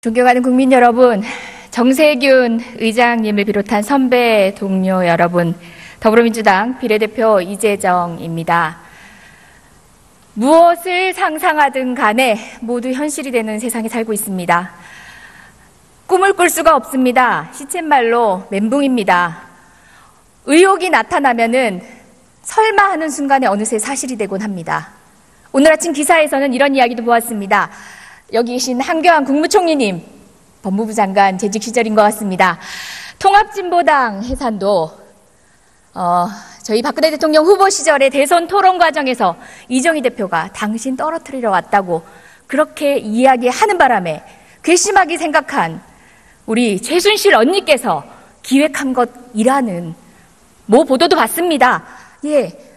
존경하는 국민 여러분, 정세균 의장님을 비롯한 선배 동료 여러분, 더불어민주당 비례대표 이재정입니다. 무엇을 상상하든 간에 모두 현실이 되는 세상에 살고 있습니다. 꿈을 꿀 수가 없습니다. 시쳇말로 멘붕입니다. 의혹이 나타나면은 설마 하는 순간에 어느새 사실이 되곤 합니다. 오늘 아침 기사에서는 이런 이야기도 보았습니다. 여기 계신 한교안 국무총리님, 법무부 장관 재직 시절인 것 같습니다. 통합진보당 해산도 저희 박근혜 대통령 후보 시절의 대선 토론 과정에서 이정희 대표가 당신 떨어뜨리러 왔다고 그렇게 이야기하는 바람에 괘씸하게 생각한 우리 최순실 언니께서 기획한 것이라는 보도도 봤습니다.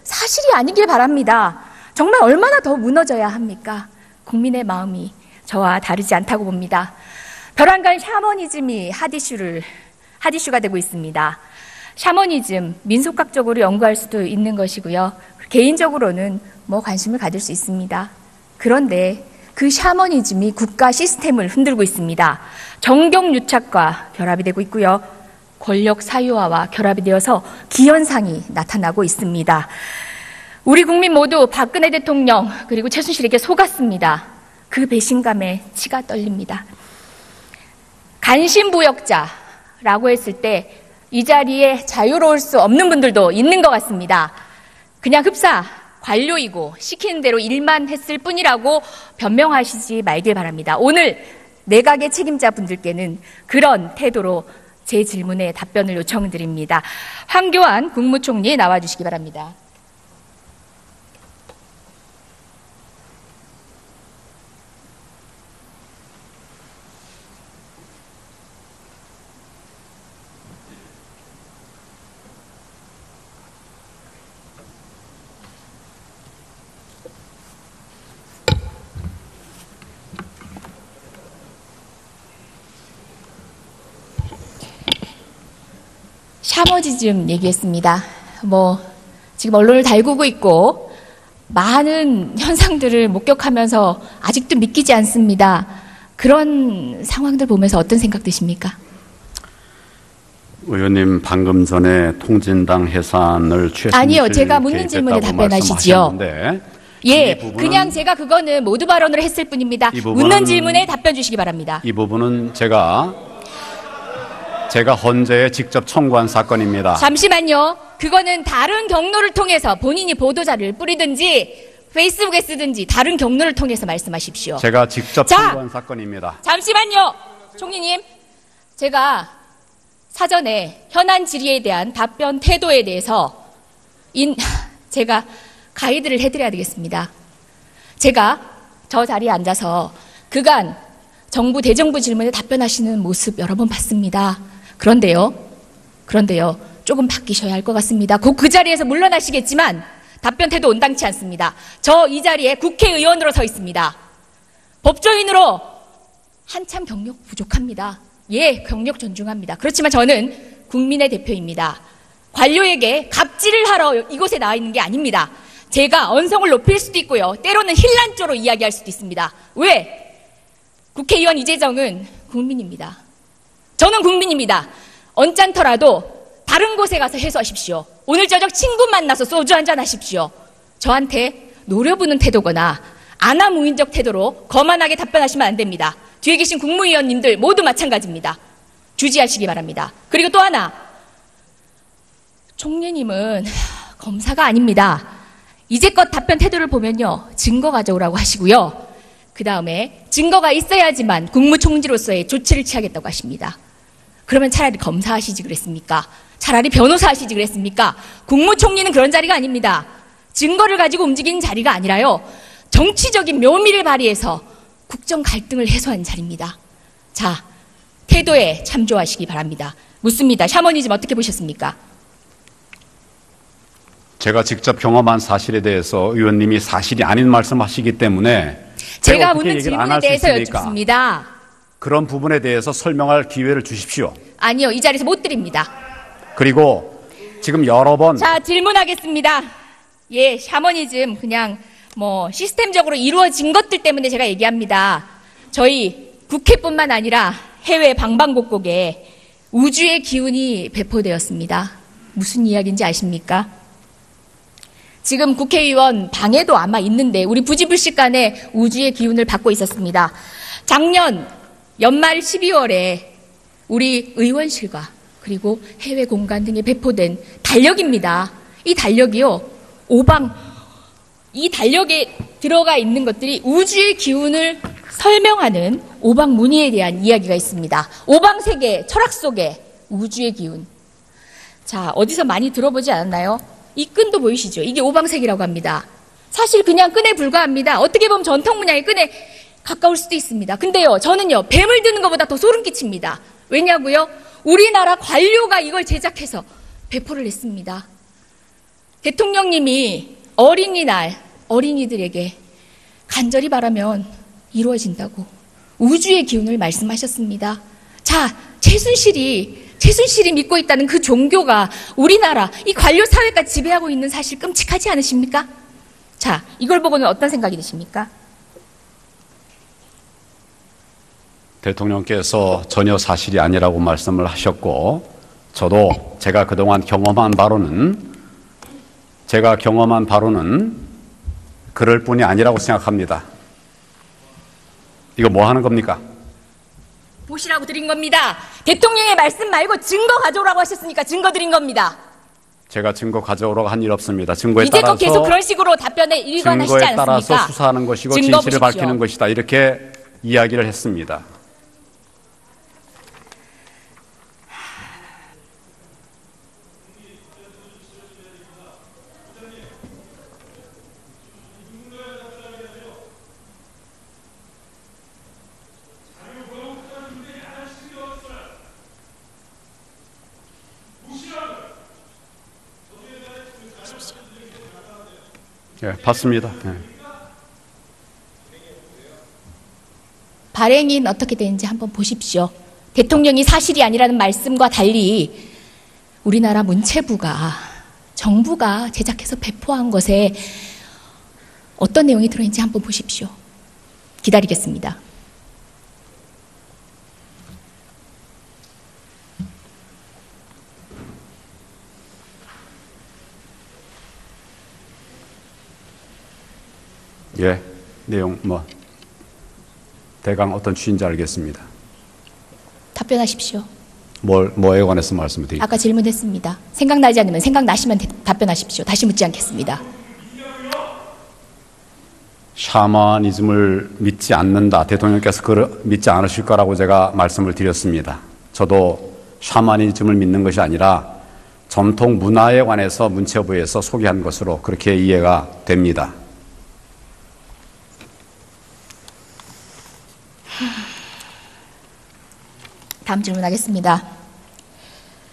사실이 아니길 바랍니다. 정말 얼마나 더 무너져야 합니까? 국민의 마음이 저와 다르지 않다고 봅니다. 벼랑간 샤머니즘이 핫이슈가 되고 있습니다. 샤머니즘, 민속학적으로 연구할 수도 있는 것이고요. 개인적으로는 관심을 가질 수 있습니다. 그런데 그 샤머니즘이 국가 시스템을 흔들고 있습니다. 정경유착과 결합이 되고 있고요. 권력 사유화와 결합이 되어서 기현상이 나타나고 있습니다. 우리 국민 모두 박근혜 대통령 그리고 최순실에게 속았습니다. 그 배신감에 치가 떨립니다. 간신부역자라고 했을 때 이 자리에 자유로울 수 없는 분들도 있는 것 같습니다. 그냥 흡사, 관료이고 시키는 대로 일만 했을 뿐이라고 변명하시지 말길 바랍니다. 오늘 내각의 책임자 분들께는 그런 태도로 제 질문에 답변을 요청드립니다. 황교안 국무총리 나와주시기 바랍니다. 샤머니즘 얘기했습니다. 지금 언론을 달구고 있고 많은 현상들을 목격하면서 아직도 믿기지 않습니다. 그런 상황들 보면서 어떤 생각 드십니까? 의원님 방금 전에 통진당 해산을 아니요, 제가 묻는 질문에 답변하시지요. 그냥 제가 그거는 모두 발언을 했을 뿐입니다. 묻는 질문에 답변 주시기 바랍니다. 이 부분은 제가 헌재에 직접 청구한 사건입니다. 잠시만요. 그거는 다른 경로를 통해서 본인이 보도자를 뿌리든지 페이스북에 쓰든지 다른 경로를 통해서 말씀하십시오. 제가 직접 청구한 사건입니다. 잠시만요. 총리님, 제가 사전에 현안 질의에 대한 답변 태도에 대해서 제가 가이드를 해드려야 되겠습니다. 제가 저 자리에 앉아서 그간 정부 대정부 질문에 답변하시는 모습 여러 번 봤습니다. 그런데요, 조금 바뀌셔야 할 것 같습니다. 곧 그 자리에서 물러나시겠지만 답변 태도 온당치 않습니다. 저 이 자리에 국회의원으로 서 있습니다. 법조인으로 한참 경력 부족합니다. 경력 존중합니다. 그렇지만 저는 국민의 대표입니다. 관료에게 갑질을 하러 이곳에 나와 있는 게 아닙니다. 제가 언성을 높일 수도 있고요. 때로는 힐난조로 이야기할 수도 있습니다. 왜? 국회의원 이재정은 국민입니다. 저는 국민입니다. 언짢더라도 다른 곳에 가서 해소하십시오. 오늘 저녁 친구 만나서 소주 한잔 하십시오. 저한테 노려보는 태도거나 아나무인적 태도로 거만하게 답변하시면 안 됩니다. 뒤에 계신 국무위원님들 모두 마찬가지입니다. 주지하시기 바랍니다. 그리고 또 하나, 총리님은 검사가 아닙니다. 이제껏 답변 태도를 보면요, 증거 가져오라고 하시고요. 그 다음에 증거가 있어야지만 국무총리로서의 조치를 취하겠다고 하십니다. 그러면 차라리 검사하시지 그랬습니까? 차라리 변호사하시지 그랬습니까? 국무총리는 그런 자리가 아닙니다. 증거를 가지고 움직이는 자리가 아니라요, 정치적인 묘미를 발휘해서 국정 갈등을 해소하는 자리입니다. 자, 태도에 참조하시기 바랍니다. 묻습니다. 샤머니즘 어떻게 보셨습니까? 제가 직접 경험한 사실에 대해서 의원님이 사실이 아닌 말씀하시기 때문에 제가 묻는 질문에 대해서 여쭙습니다. 그런 부분에 대해서 설명할 기회를 주십시오. 아니요, 이 자리에서 못 드립니다. 그리고 지금 여러 번 질문하겠습니다. 샤머니즘 그냥 시스템적으로 이루어진 것들 때문에 제가 얘기합니다. 저희 국회뿐만 아니라 해외 방방곡곡에 우주의 기운이 배포되었습니다. 무슨 이야기인지 아십니까? 지금 국회의원 방에도 아마 있는데 우리 부지불식간에 우주의 기운을 받고 있었습니다. 작년 연말 12월에 우리 의원실과 그리고 해외 공간 등에 배포된 달력입니다. 이 달력이요, 이 달력에 들어가 있는 것들이 우주의 기운을 설명하는 오방무늬에 대한 이야기가 있습니다. 오방세계 철학 속에 우주의 기운. 자, 어디서 많이 들어보지 않았나요? 이 끈도 보이시죠? 이게 오방색이라고 합니다. 사실 그냥 끈에 불과합니다. 어떻게 보면 전통 문양의 끈에 가까울 수도 있습니다. 근데요, 저는요, 뱀을 드는 것보다 더 소름 끼칩니다. 왜냐고요? 우리나라 관료가 이걸 제작해서 배포를 했습니다. 대통령님이 어린이날 어린이들에게 간절히 바라면 이루어진다고 우주의 기운을 말씀하셨습니다. 자, 최순실이 믿고 있다는 그 종교가 우리나라 이 관료 사회까지 지배하고 있는 사실 끔찍하지 않으십니까? 자, 이걸 보고는 어떤 생각이 드십니까? 대통령께서 전혀 사실이 아니라고 말씀을 하셨고, 저도 제가 그동안 경험한 바로는 그럴 뿐이 아니라고 생각합니다. 이거 뭐 하는 겁니까? 보시라고 드린 겁니다. 대통령의 말씀 말고 증거 가져오라고 하셨으니까 증거 드린 겁니다. 제가 증거 가져오라고 한 일 없습니다. 증거에 이제껏 따라서 계속 그런 식으로 답변에 일관하시지 증거에 않습니까? 따라서 수사하는 것이고 증거 진실을 보십시오. 밝히는 것이다. 이렇게 이야기를 했습니다. 예, 봤습니다. 예. 발행인 어떻게 되는지 한번 보십시오. 대통령이 사실이 아니라는 말씀과 달리 우리나라 문체부가, 정부가 제작해서 배포한 것에 어떤 내용이 들어있는지 한번 보십시오. 기다리겠습니다. 예, 내용 대강 어떤 취지인지 알겠습니다. 답변하십시오. 뭐에 관해서 말씀을 드릴까요? 아까 질문했습니다. 생각나지 않으면 생각나시면 답변하십시오. 다시 묻지 않겠습니다. 샤머니즘을 믿지 않는다. 대통령께서 그걸 믿지 않으실 거라고 제가 말씀을 드렸습니다. 저도 샤머니즘을 믿는 것이 아니라 전통 문화에 관해서 문체부에서 소개한 것으로 그렇게 이해가 됩니다. 다음 질문하겠습니다.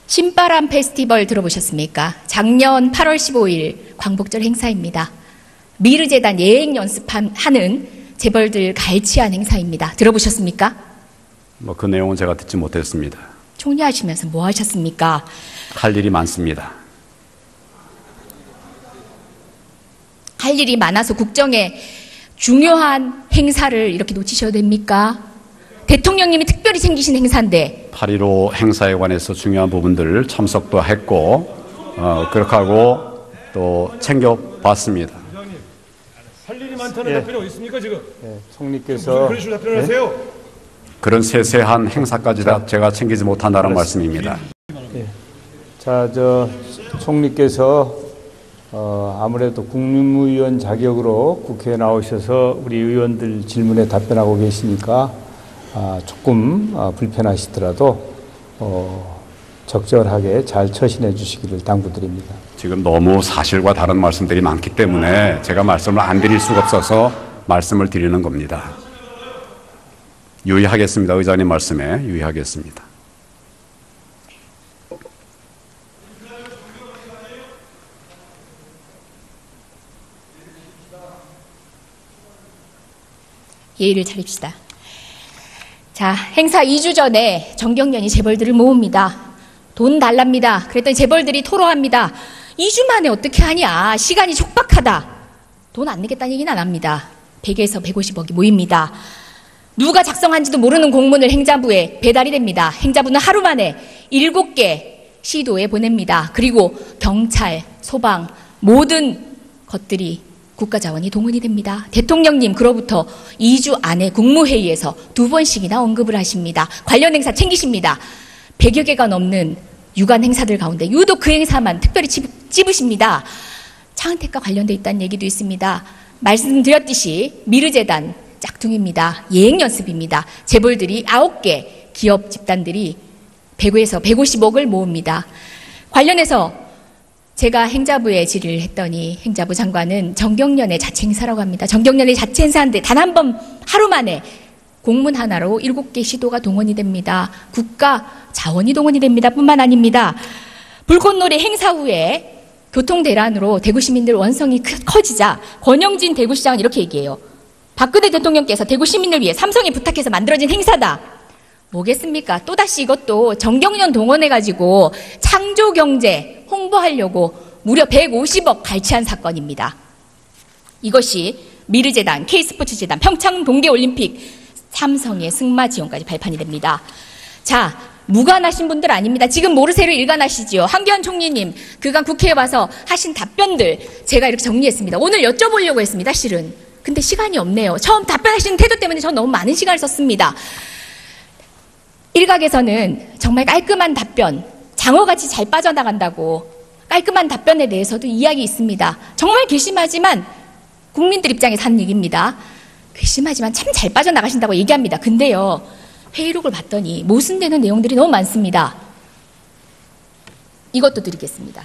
신바람 페스티벌 들어보셨습니까? 작년 8월 15일 광복절 행사입니다. 미르재단 예행 연습하는 재벌들 갈취한 행사입니다. 들어보셨습니까? 그 내용은 제가 듣지 못했습니다. 총리하시면서 뭐 하셨습니까? 할 일이 많습니다. 할 일이 많아서 국정에 중요한 행사를 이렇게 놓치셔도 됩니까? 대통령님이 특별히 챙기신 행사인데 8.15 행사에 관해서 중요한 부분들을 참석도 했고 그렇게 하고 또 챙겨봤습니다. 할 일이 많다는 답변이 어디 있습니까 지금? 네, 총리께서 그런 식으로 답변을 하세요? 그런 세세한 행사까지 다 제가 챙기지 못한다는 말씀입니다. 네. 자, 총리께서 아무래도 국무위원 자격으로 국회에 나오셔서 우리 의원들 질문에 답변하고 계시니까 조금 불편하시더라도 적절하게 잘 처신해 주시기를 당부드립니다. 지금 너무 사실과 다른 말씀들이 많기 때문에 제가 말씀을 안 드릴 수가 없어서 말씀을 드리는 겁니다. 유의하겠습니다. 의장님 말씀에 유의하겠습니다. 예의를 차립시다. 자, 행사 2주 전에 정경련이 재벌들을 모읍니다. 돈 달랍니다. 그랬더니 재벌들이 토로합니다. 2주 만에 어떻게 하냐. 시간이 촉박하다. 돈 안 내겠다는 얘기는 안 합니다. 100에서 150억이 모입니다. 누가 작성한지도 모르는 공문을 행자부에 배달이 됩니다. 행자부는 하루 만에 7개 시도에 보냅니다. 그리고 경찰, 소방 모든 것들이 국가자원이 동원이 됩니다. 대통령님 그로부터 2주 안에 국무회의에서 2번씩이나 언급을 하십니다. 관련 행사 챙기십니다. 100여 개가 넘는 유관 행사들 가운데 유독 그 행사만 특별히 찝으십니다. 차은택과 관련돼 있다는 얘기도 있습니다. 말씀드렸듯이 미르재단 짝퉁입니다. 예행연습입니다. 재벌들이 9개 기업 집단들이 100에서 150억을 모읍니다. 관련해서 제가 행자부에 질의를 했더니 행자부 장관은 정경련의 자체 행사라고 합니다. 정경련의 자체 행사인데 단 한 번 하루 만에 공문 하나로 7개 시도가 동원이 됩니다. 국가 자원이 동원이 됩니다. 뿐만 아닙니다. 불꽃놀이 행사 후에 교통대란으로 대구 시민들 원성이 커지자 권영진 대구시장은 이렇게 얘기해요. 박근혜 대통령께서 대구 시민을 위해 삼성에 부탁해서 만들어진 행사다. 뭐겠습니까? 또다시 이것도 정경련 동원해가지고 창조경제 홍보하려고 무려 150억 갈취한 사건입니다. 이것이 미르재단, K스포츠재단, 평창 동계올림픽, 삼성의 승마 지원까지 발판이 됩니다. 자, 무관하신 분들 아닙니다. 지금 모르쇠로 일관하시지요. 황교안 총리님 그간 국회에 와서 하신 답변들 제가 이렇게 정리했습니다. 오늘 여쭤보려고 했습니다. 실은. 근데 시간이 없네요. 처음 답변하시는 태도 때문에 저 너무 많은 시간을 썼습니다. 일각에서는 정말 깔끔한 답변, 장어같이 잘 빠져나간다고 깔끔한 답변에 대해서도 이야기 있습니다. 정말 괘씸하지만 국민들 입장에서 하는 얘기입니다. 괘씸하지만 참 잘 빠져나가신다고 얘기합니다. 근데요, 회의록을 봤더니 모순되는 내용들이 너무 많습니다. 이것도 드리겠습니다.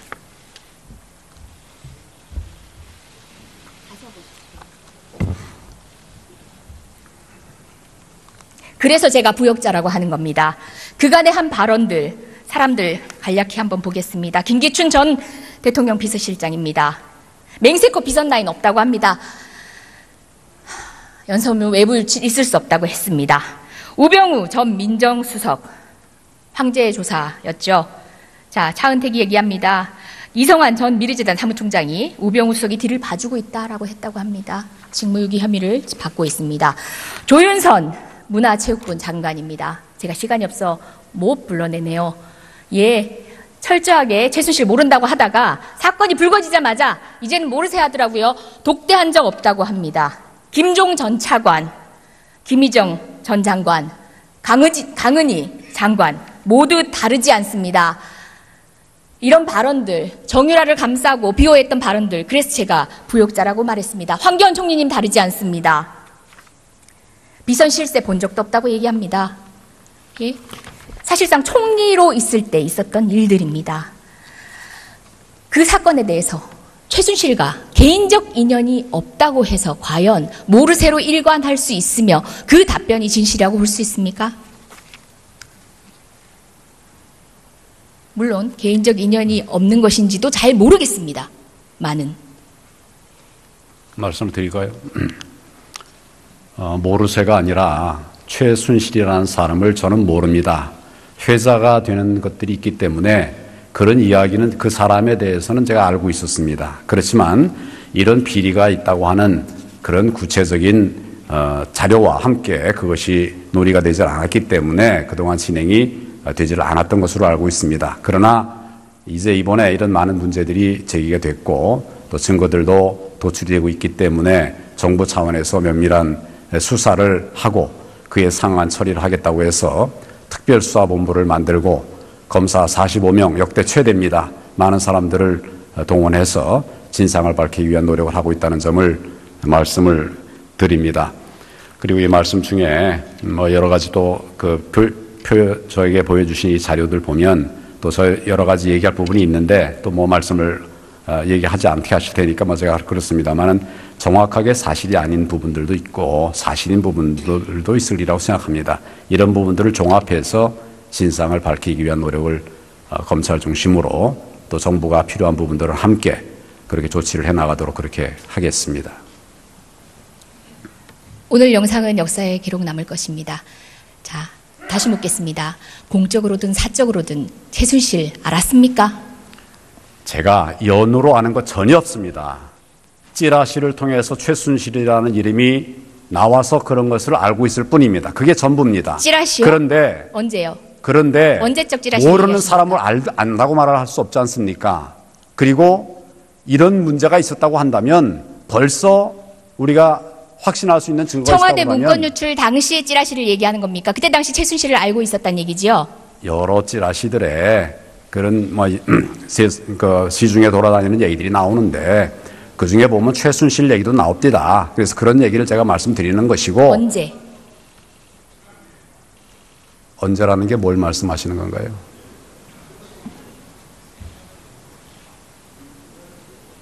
그래서 제가 부역자라고 하는 겁니다. 그간의 한 발언들, 사람들 간략히 한번 보겠습니다. 김기춘 전 대통령 비서실장입니다. 맹세코 비선 라인 없다고 합니다. 연설문 외부 유출 있을 수 없다고 했습니다. 우병우 전 민정수석, 황제의 조사였죠. 자, 차은택이 얘기합니다. 이성환 전 미르재단 사무총장이 우병우 수석이 뒤를 봐주고 있다라고 했다고 합니다. 직무유기 혐의를 받고 있습니다. 조윤선 문화체육부 장관입니다. 제가 시간이 없어 못 불러내네요. 예, 철저하게 최순실 모른다고 하다가 사건이 불거지자마자 이제는 모르세 하더라고요. 독대한 적 없다고 합니다. 김종 전 차관, 김희정 전 장관, 강은희 장관 모두 다르지 않습니다. 이런 발언들, 정유라를 감싸고 비호했던 발언들, 그래서 제가 부역자라고 말했습니다. 황교안 총리님 다르지 않습니다. 비선 실세 본 적도 없다고 얘기합니다. 예? 사실상 총리로 있을 때 있었던 일들입니다. 그 사건에 대해서 최순실과 개인적 인연이 없다고 해서 과연 모르쇠로 일관할 수 있으며 그 답변이 진실이라고 볼 수 있습니까? 물론 개인적 인연이 없는 것인지도 잘 모르겠습니다. 많은. 말씀을 드릴까요? 모르쇠가 아니라 최순실이라는 사람을 저는 모릅니다. 회자가 되는 것들이 있기 때문에 그런 이야기는 그 사람에 대해서는 제가 알고 있었습니다. 그렇지만 이런 비리가 있다고 하는 그런 구체적인 자료와 함께 그것이 논의가 되지 않았기 때문에 그동안 진행이 되지를 않았던 것으로 알고 있습니다. 그러나 이제 이번에 이런 많은 문제들이 제기가 됐고 또 증거들도 도출이 되고 있기 때문에 정부 차원에서 면밀한 수사를 하고 그에 상한 처리를 하겠다고 해서 특별수사본부를 만들고 검사 45명 역대 최대입니다. 많은 사람들을 동원해서 진상을 밝히기 위한 노력을 하고 있다는 점을 말씀을 드립니다. 그리고 이 말씀 중에 여러 가지 또 저에게 보여주신 이 자료들 보면 또 여러 가지 얘기할 부분이 있는데 또 말씀을 얘기하지 않게 하실 테니까 제가 그렇습니다만은 정확하게 사실이 아닌 부분들도 있고 사실인 부분들도 있으리라고 생각합니다. 이런 부분들을 종합해서 진상을 밝히기 위한 노력을 검찰 중심으로 또 정부가 필요한 부분들을 함께 그렇게 조치를 해나가도록 그렇게 하겠습니다. 오늘 영상은 역사에 기록 남을 것입니다. 자, 다시 묻겠습니다. 공적으로든 사적으로든 최순실 알았습니까? 제가 연으로 아는 것 전혀 없습니다. 찌라시를 통해서 최순실이라는 이름이 나와서 그런 것을 알고 있을 뿐입니다. 그게 전부입니다. 찌라시요? 언제요? 그런데 언제적 찌라시 모르는 얘기하십니까? 사람을 안다고 말을 할 수 없지 않습니까? 그리고 이런 문제가 있었다고 한다면 벌써 우리가 확신할 수 있는 증거가 청와대 있다고 문건 하면 유출 당시의 찌라시를 얘기하는 겁니까? 그때 당시 최순실을 알고 있었다는 얘기지요? 여러 찌라시들의 그런 시중에 돌아다니는 얘기들이 나오는데 그 중에 보면 최순실 얘기도 나옵니다. 그래서 그런 얘기를 제가 말씀드리는 것이고 언제? 언제라는 게 뭘 말씀하시는 건가요?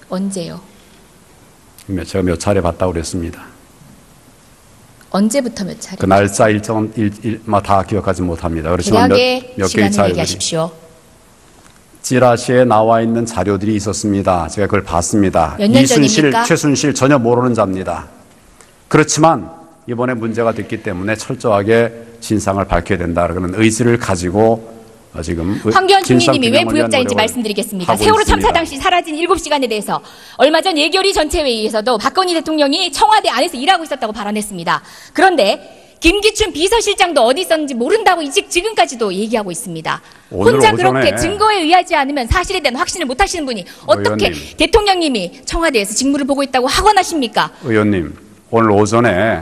언제요? 제가 몇 차례 봤다고 그랬습니다. 언제부터 몇 차례? 그 날짜 일정은 다 기억하지 못합니다. 그렇지만 대략의 몇 개의 시간을 자료들이 얘기하십시오. 찌라시에 나와 있는 자료들이 있었습니다. 제가 그걸 봤습니다. 몇 년 이순실, 전입니까? 최순실 전혀 모르는 자입니다. 그렇지만 이번에 문제가 됐기 때문에 철저하게 진상을 밝혀야 된다는 의지를 가지고 지금 황교안 총리님이 왜 진상규명을 위한 부역자인지 노력을 말씀드리겠습니다. 하고 세월호 있습니다. 참사 당시 사라진 7시간에 대해서 얼마 전 예결위 전체회의에서도 박건희 대통령이 청와대 안에서 일하고 있었다고 발언했습니다. 그런데 김기춘 비서실장도 어디 있었는지 모른다고 지금까지도 얘기하고 있습니다. 오늘 혼자 오전에 그렇게 증거에 의하지 않으면 사실에 대한 확신을 못 하시는 분이 어떻게 의원님. 대통령님이 청와대에서 직무를 보고 있다고 하곤 하십니까? 의원님, 오늘 오전에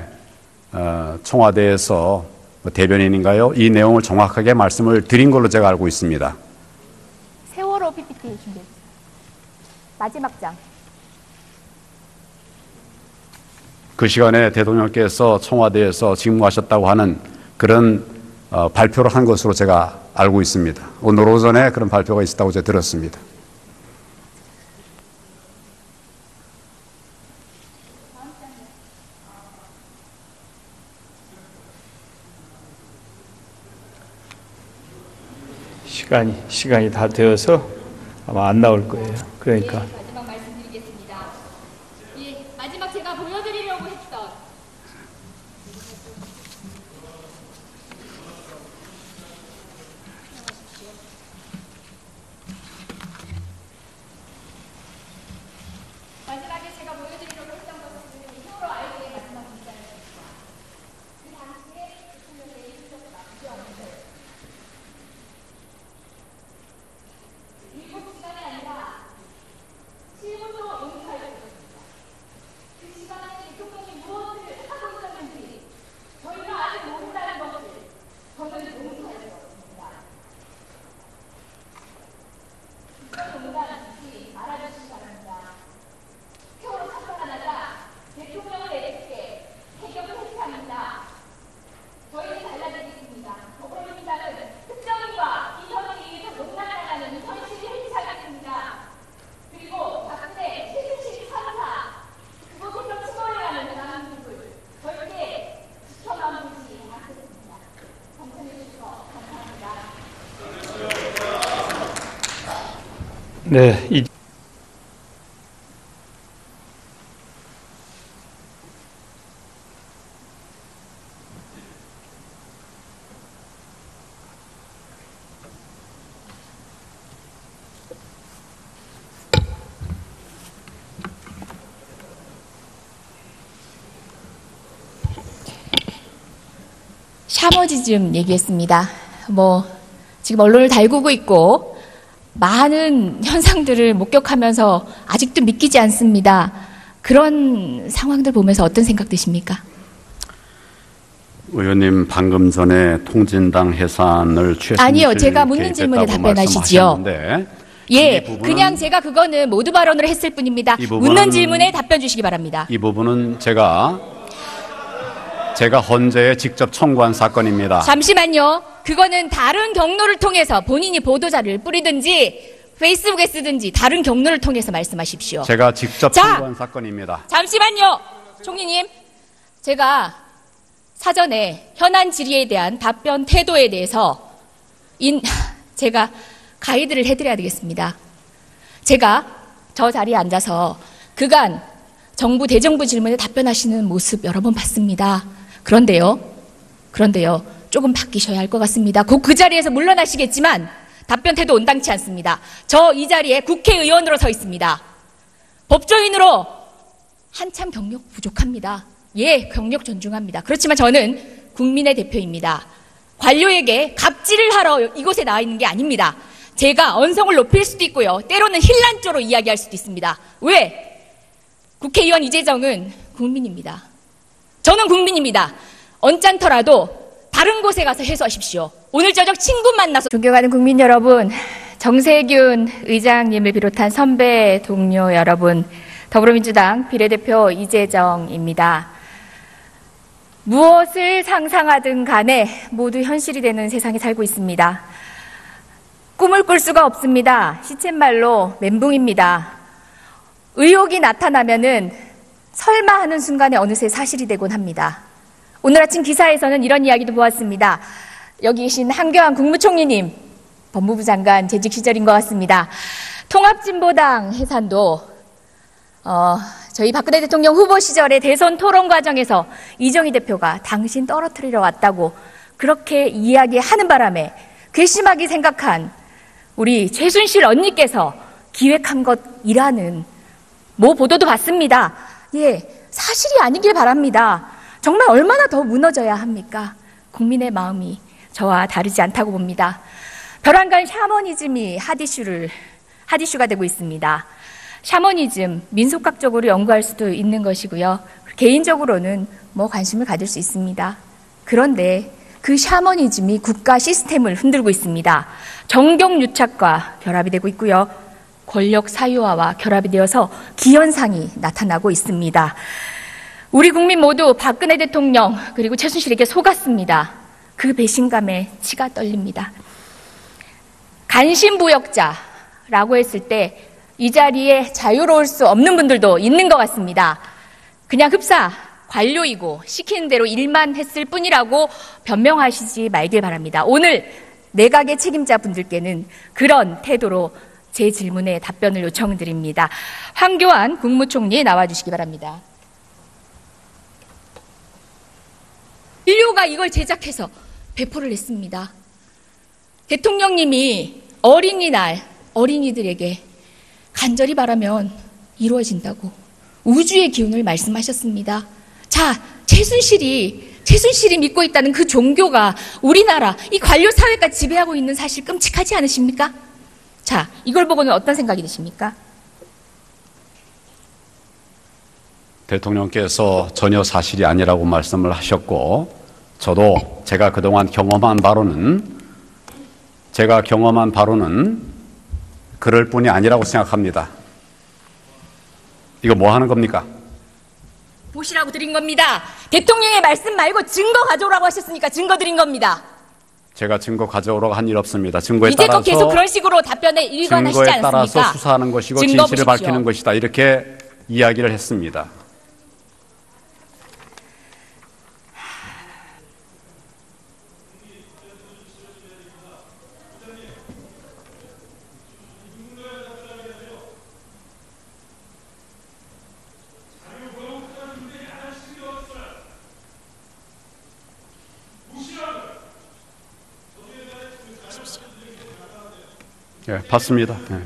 청와대에서 대변인인가요? 이 내용을 정확하게 말씀을 드린 걸로 제가 알고 있습니다. 세월호 PPT 준비했습니다. 마지막 장. 그 시간에 대통령께서 청와대에서 직무하셨다고 하는 그런 발표를 한 것으로 제가 알고 있습니다. 오늘 오전에 그런 발표가 있었다고 제가 들었습니다. 시간이 다 되어서 아마 안 나올 거예요. 그러니까 마지막 말씀드리겠습니다. 예, 마지막 제가 보여드리려고 했던 마지막에 제가 보여드리려고 했던 것은 세월호 아이들의 마지막 문자였습니다. 그 당시에 대통령의 일정을 맞추었는데 7시간이 아니라 7분도 용서하였습니다. 그 시간에 대통령이 무엇을 하고 있었는지 저희가 아직 모른다는 것을 저는 용서하였습니다. 이런 농담 잊지 말아주시기 바랍니다. 세월호 사건가 나자 대통령을 내리게 해격을 해체합니다. 저희는 달라지겠습니다. 더불어민주당은 특정인과 이성에 의해서 못나가는 현실을 해체하겠습니다. 그리고 박근혜 최순실 참사 그곳에서 치벌해가는 대한민국을 절대 지켜만보지 않겠습니다. 감사해 주셔서 감사합니다. 네. 샤머지즘 얘기했습니다. 지금 언론을 달구고 있고 많은 현상들을 목격하면서 아직도 믿기지 않습니다. 그런 상황들 보면서 어떤 생각 드십니까? 의원님 방금 전에 통진당 해산을 최순실 아니요, 제가 묻는 질문에 개입했다고 답변하시지요. 말씀하셨는데 예, 이 부분은 그냥 제가 그거는 모두 발언을 했을 뿐입니다. 이 부분은- 묻는 질문에 답변 주시기 바랍니다. 이 부분은 제가 헌재에 직접 청구한 사건입니다. 잠시만요. 그거는 다른 경로를 통해서 본인이 보도자를 뿌리든지 페이스북에 쓰든지 다른 경로를 통해서 말씀하십시오. 제가 직접 자! 청구한 사건입니다. 잠시만요. 총리님, 제가 사전에 현안 질의에 대한 답변 태도에 대해서 제가 가이드를 해드려야 되겠습니다. 제가 저 자리에 앉아서 그간 정부 대정부 질문에 답변하시는 모습 여러 번 봤습니다. 그런데요, 조금 바뀌셔야 할 것 같습니다. 곧 그 자리에서 물러나시겠지만 답변 태도 온당치 않습니다. 저 이 자리에 국회의원으로 서 있습니다. 법조인으로 한참 경력 부족합니다. 예, 경력 존중합니다. 그렇지만 저는 국민의 대표입니다. 관료에게 갑질을 하러 이곳에 나와 있는 게 아닙니다. 제가 언성을 높일 수도 있고요. 때로는 힐난조로 이야기할 수도 있습니다. 왜? 국회의원 이재정은 국민입니다. 저는 국민입니다. 언짢더라도 다른 곳에 가서 해소하십시오. 오늘 저녁 친구 만나서. 존경하는 국민 여러분, 정세균 의장님을 비롯한 선배 동료 여러분, 더불어민주당 비례대표 이재정입니다. 무엇을 상상하든 간에 모두 현실이 되는 세상에 살고 있습니다. 꿈을 꿀 수가 없습니다. 시쳇말로 멘붕입니다. 의혹이 나타나면은 설마 하는 순간에 어느새 사실이 되곤 합니다. 오늘 아침 기사에서는 이런 이야기도 보았습니다. 여기 계신 한교안 국무총리님, 법무부 장관 재직 시절인 것 같습니다. 통합진보당 해산도 저희 박근혜 대통령 후보 시절의 대선 토론 과정에서 이정희 대표가 당신 떨어뜨리러 왔다고 그렇게 이야기하는 바람에 괘씸하게 생각한 우리 최순실 언니께서 기획한 것이라는 모 보도도 봤습니다. 예, 사실이 아니길 바랍니다. 정말 얼마나 더 무너져야 합니까? 국민의 마음이 저와 다르지 않다고 봅니다. 벼랑간 샤머니즘이 핫이슈가 되고 있습니다. 샤머니즘, 민속학적으로 연구할 수도 있는 것이고요. 개인적으로는 관심을 가질 수 있습니다. 그런데 그 샤머니즘이 국가 시스템을 흔들고 있습니다. 정경유착과 결합이 되고 있고요. 권력 사유화와 결합이 되어서 기현상이 나타나고 있습니다. 우리 국민 모두 박근혜 대통령 그리고 최순실에게 속았습니다. 그 배신감에 치가 떨립니다. 간신부역자라고 했을 때 이 자리에 자유로울 수 없는 분들도 있는 것 같습니다. 그냥 흡사 관료이고 시키는 대로 일만 했을 뿐이라고 변명하시지 말길 바랍니다. 오늘 내각의 책임자 분들께는 그런 태도로 제 질문에 답변을 요청드립니다. 황교안 국무총리 나와주시기 바랍니다. 인류가 이걸 제작해서 배포를 했습니다. 대통령님이 어린이날 어린이들에게 간절히 바라면 이루어진다고 우주의 기운을 말씀하셨습니다. 자, 최순실이 믿고 있다는 그 종교가 우리나라 이 관료 사회까지 지배하고 있는 사실 끔찍하지 않으십니까? 자, 이걸 보고는 어떤 생각이 드십니까? 대통령께서 전혀 사실이 아니라고 말씀을 하셨고, 저도 제가 그동안 경험한 바로는 그럴 뿐이 아니라고 생각합니다. 이거 뭐 하는 겁니까? 보시라고 드린 겁니다. 대통령의 말씀 말고 증거 가져오라고 하셨으니까 증거 드린 겁니다. 제가 증거 가져오라고 한 일 없습니다. 증거에 이제껏 따라서 계속 그런 식으로 답변에 일관하시지 증거에 않습니까? 따라서 수사하는 것이고 증거 진실을 보십시오. 밝히는 것이다. 이렇게 이야기를 했습니다. 예, 봤습니다. 예.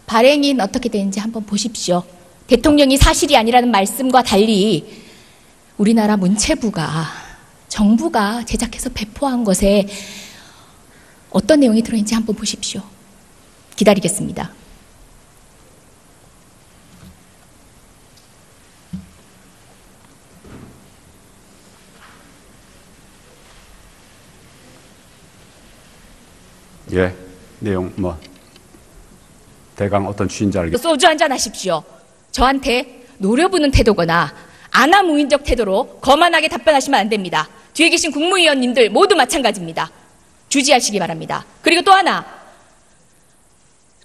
발행인 어떻게 되는지 한번 보십시오. 대통령이 사실이 아니라는 말씀과 달리 우리나라 문체부가 정부가 제작해서 배포한 것에 어떤 내용이 들어있는지 한번 보십시오. 기다리겠습니다. 예, 내용 대강 어떤 취인지 알겠습니다. 소주 한잔 하십시오. 저한테 노려보는 태도거나 아나무인적 태도로 거만하게 답변하시면 안 됩니다. 뒤에 계신 국무위원님들 모두 마찬가지입니다. 주지하시기 바랍니다. 그리고 또 하나,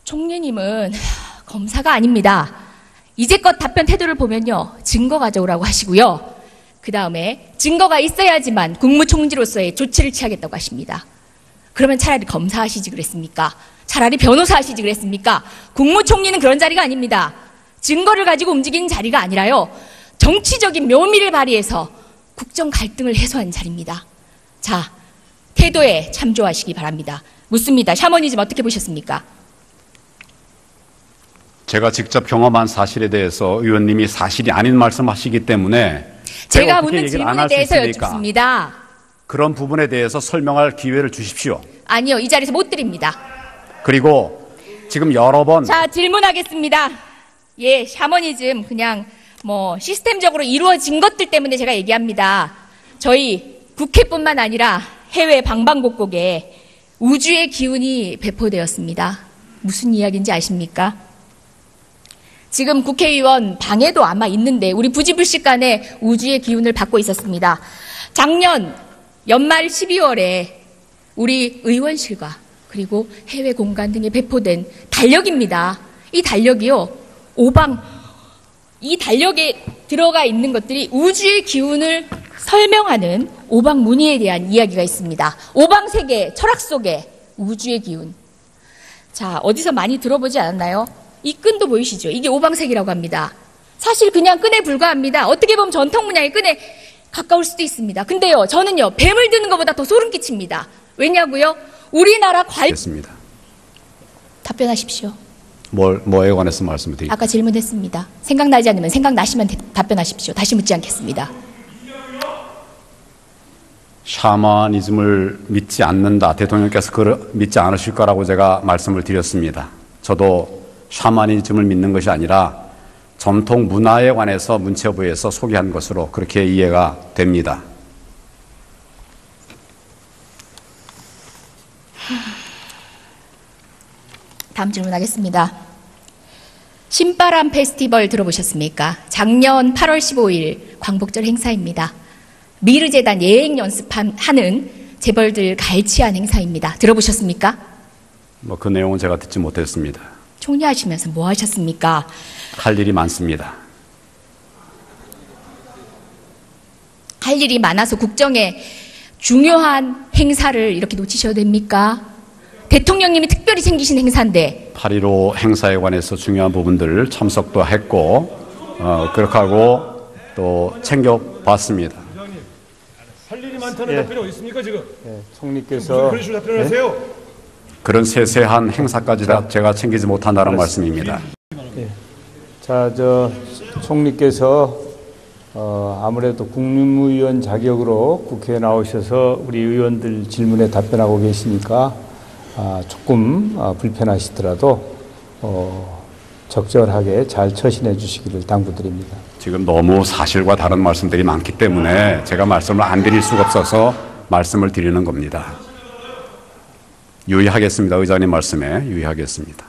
총리님은 검사가 아닙니다. 이제껏 답변 태도를 보면요, 증거 가져오라고 하시고요. 그 다음에 증거가 있어야지만 국무총리로서의 조치를 취하겠다고 하십니다. 그러면 차라리 검사하시지 그랬습니까? 차라리 변호사 하시지 그랬습니까? 국무총리는 그런 자리가 아닙니다. 증거를 가지고 움직이는 자리가 아니라요, 정치적인 묘미를 발휘해서 국정 갈등을 해소하는 자리입니다. 자, 태도에 참조하시기 바랍니다. 묻습니다. 샤머니즘 어떻게 보셨습니까? 제가 직접 경험한 사실에 대해서 의원님이 사실이 아닌 말씀하시기 때문에 제가 어떻게 묻는 얘기를 안 질문에 할 수 대해서 있습니까? 여쭙습니다. 그런 부분에 대해서 설명할 기회를 주십시오. 아니요, 이 자리에서 못 드립니다. 그리고 지금 여러 번 자, 질문하겠습니다. 예, 샤머니즘 그냥 뭐 시스템적으로 이루어진 것들 때문에 제가 얘기합니다. 저희 국회뿐만 아니라 해외 방방곡곡에 우주의 기운이 배포되었습니다. 무슨 이야기인지 아십니까? 지금 국회의원 방에도 아마 있는데 우리 부지불식간에 우주의 기운을 받고 있었습니다. 작년 연말 12월에 우리 의원실과 그리고 해외 공간 등에 배포된 달력입니다. 이 달력이요, 이 달력에 들어가 있는 것들이 우주의 기운을 설명하는 오방무늬에 대한 이야기가 있습니다. 오방세계 철학 속에 우주의 기운. 자, 어디서 많이 들어보지 않았나요? 이 끈도 보이시죠? 이게 오방색이라고 합니다. 사실 그냥 끈에 불과합니다. 어떻게 보면 전통 문양의 끈에 가까울 수도 있습니다. 근데요, 저는요, 뱀을 드는 것보다 더 소름 끼칩니다. 왜냐고요? 우리나라 했습니다. 답변하십시오. 뭐에 관해서 말씀드릴까요? 아까 질문했습니다. 생각나지 않으면 생각나시면 답변하십시오. 다시 묻지 않겠습니다. 샤머니즘을 믿지 않는다. 대통령께서 그걸 믿지 않으실 거라고 제가 말씀을 드렸습니다. 저도 샤머니즘을 믿는 것이 아니라 전통 문화에 관해서 문체부에서 소개한 것으로 그렇게 이해가 됩니다. 다음 질문하겠습니다. 신바람 페스티벌 들어보셨습니까? 작년 8월 15일 광복절 행사입니다. 미르재단 예행 연습하는 재벌들 갈취한 행사입니다. 들어보셨습니까? 그 내용은 제가 듣지 못했습니다. 총리하시면서 뭐 하셨습니까? 할 일이 많습니다. 할 일이 많아서 국정에 중요한 행사를 이렇게 놓치셔도 됩니까? 대통령님이 특별히 챙기신 행사인데 8.15 행사에 관해서 중요한 부분들을 참석도 했고 그렇게 하고 또 챙겨봤습니다. 할 일이 많다는 답변이 어디 있습니까 지금? 총리께서 그런 식으로 답변하세요? 그런 세세한 행사까지 다 제가 챙기지 못한다는 말씀입니다. 자, 총리께서 아무래도 국무위원 자격으로 국회에 나오셔서 우리 의원들 질문에 답변하고 계시니까 조금 불편하시더라도 적절하게 잘 처신해 주시기를 당부드립니다. 지금 너무 사실과 다른 말씀들이 많기 때문에 제가 말씀을 안 드릴 수가 없어서 말씀을 드리는 겁니다. 유의하겠습니다. 의장님 말씀에 유의하겠습니다.